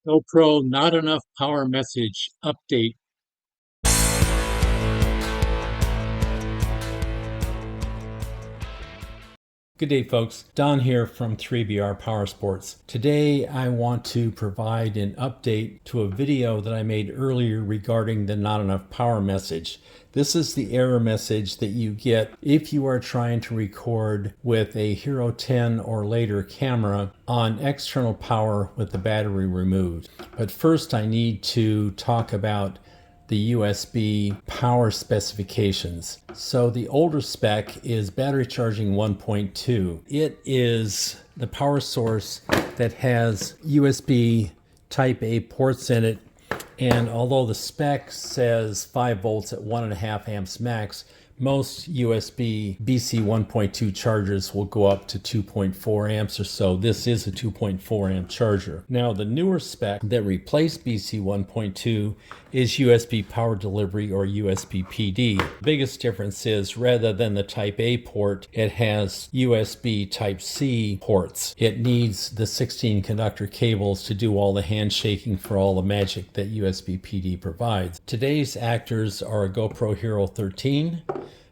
GoPro not enough power message update. Good day, folks. Don here from 3BR Power Sports. Today I want to provide an update to a video that I made earlier regarding the not enough power message. This is the error message that you get if you are trying to record with a Hero 10 or later camera on external power with the battery removed. But first I need to talk about the USB power specifications. So the older spec is battery charging 1.2. It is the power source that has USB Type A ports in it, and although the spec says 5 volts at 1.5 amps max, most USB BC 1.2 chargers will go up to 2.4 amps or so. This is a 2.4 amp charger. Now, the newer spec that replaced BC 1.2 is USB power delivery, or USB PD. The biggest difference is rather than the Type A port, it has USB Type C ports. It needs the 16 conductor cables to do all the handshaking for all the magic that USB PD provides. Today's actors are a GoPro Hero 13,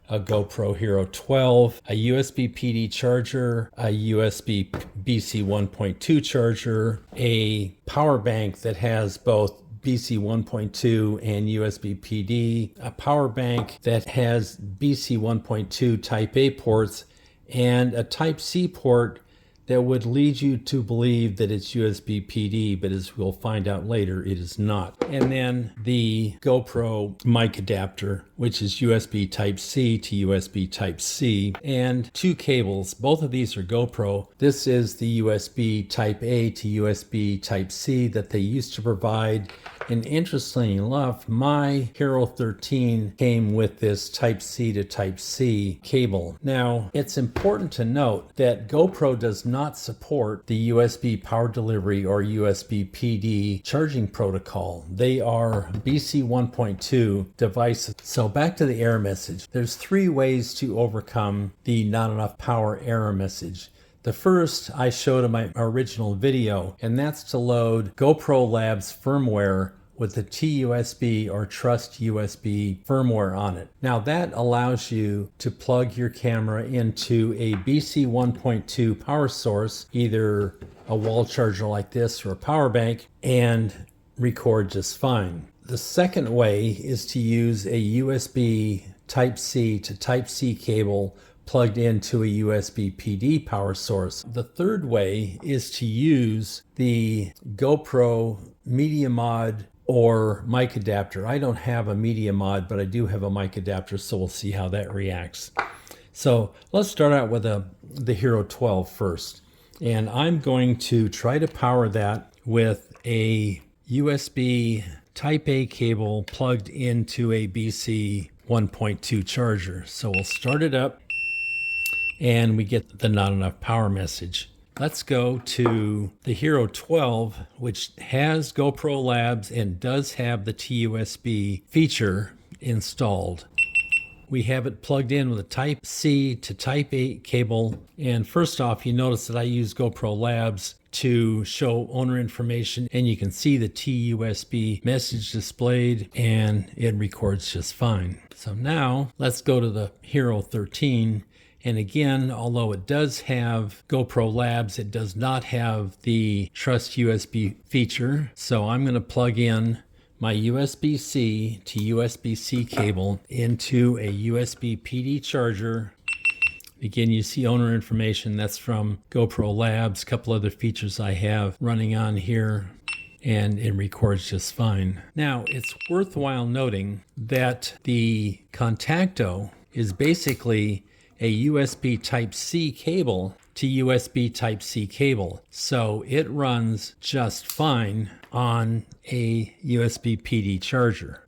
a GoPro Hero 12, a USB PD charger, a USB BC 1.2 charger, a power bank that has both BC 1.2 and USB PD, a power bank that has BC 1.2 Type A ports, and a Type C port that would lead you to believe that it's USB PD, but as we'll find out later, it is not. And then the GoPro mic adapter, which is USB Type C to USB Type C, and 2 cables. Both of these are GoPro. This is the USB Type A to USB Type C that they used to provide. And interestingly enough, my Hero 13 came with this Type C to Type C cable. Now, it's important to note that GoPro does not support the USB power delivery or USB PD charging protocol. They are BC 1.2 devices. So back to the error message. There's 3 ways to overcome the not enough power error message. The first I showed in my original video, and that's to load GoPro Labs firmware with the TUSB or Trust USB firmware on it. Now that allows you to plug your camera into a BC 1.2 power source, either a wall charger like this or a power bank, and record just fine. The second way is to use a USB Type C to Type C cable plugged into a USB PD power source. The third way is to use the GoPro Media Mod or mic adapter. I don't have a media mod, but I do have a mic adapter, so we'll see how that reacts. So let's start out with the Hero 12 first. And I'm going to try to power that with a USB Type A cable plugged into a BC 1.2 charger. So we'll start it up and we get the not enough power message. Let's go to the Hero 12, which has GoPro Labs and does have the TUSB feature installed. We have it plugged in with a Type C to Type A cable. And first off, you notice that I use GoPro Labs to show owner information, and you can see the TUSB message displayed, and it records just fine. So now let's go to the Hero 13. And again, although it does have GoPro Labs, it does not have the Trust USB feature. So I'm going to plug in my USB-C to USB-C cable into a USB PD charger. Again, you see owner information. That's from GoPro Labs. A couple other features I have running on here, and it records just fine. Now, it's worthwhile noting that the Contacto is basically a USB Type-C cable to USB Type-C cable. So it runs just fine on a USB PD charger.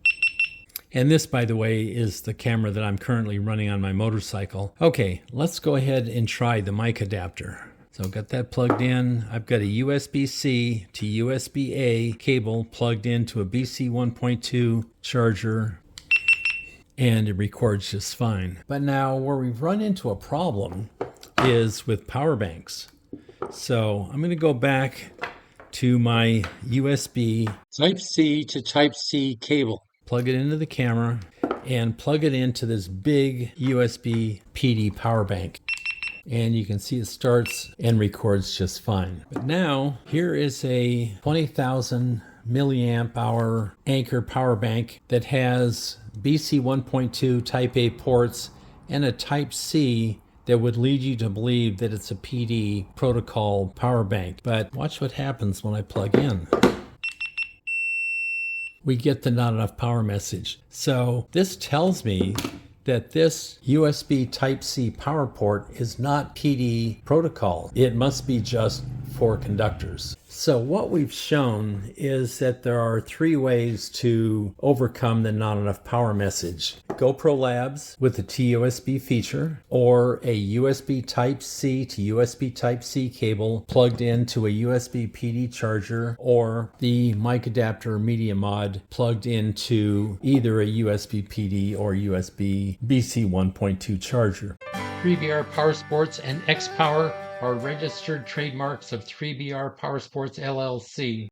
And this, by the way, is the camera that I'm currently running on my motorcycle. Okay, let's go ahead and try the mic adapter. So I've got that plugged in. I've got a USB-C to USB-A cable plugged into a BC 1.2 charger, and it records just fine. But now where we've run into a problem is with power banks. So I'm going to go back to my USB Type-C to Type-C cable. Plug it into the camera and plug it into this big USB PD power bank. And you can see it starts and records just fine. But now here is a 20,000 milliamp hour Anker power bank that has BC 1.2 Type A ports and a Type C that would lead you to believe that it's a PD protocol power bank. But watch what happens when I plug in. We get the not enough power message. So this tells me that this USB Type-C power port is not PD protocol. It must be just for conductors. So what we've shown is that there are 3 ways to overcome the not enough power message. GoPro Labs with the TUSB feature, or a USB Type-C to USB Type-C cable plugged into a USB PD charger, or the mic adapter media mod plugged into either a USB PD or USB BC 1.2 charger. 3BR Power Sports and X-Power are registered trademarks of 3BR Power Sports LLC.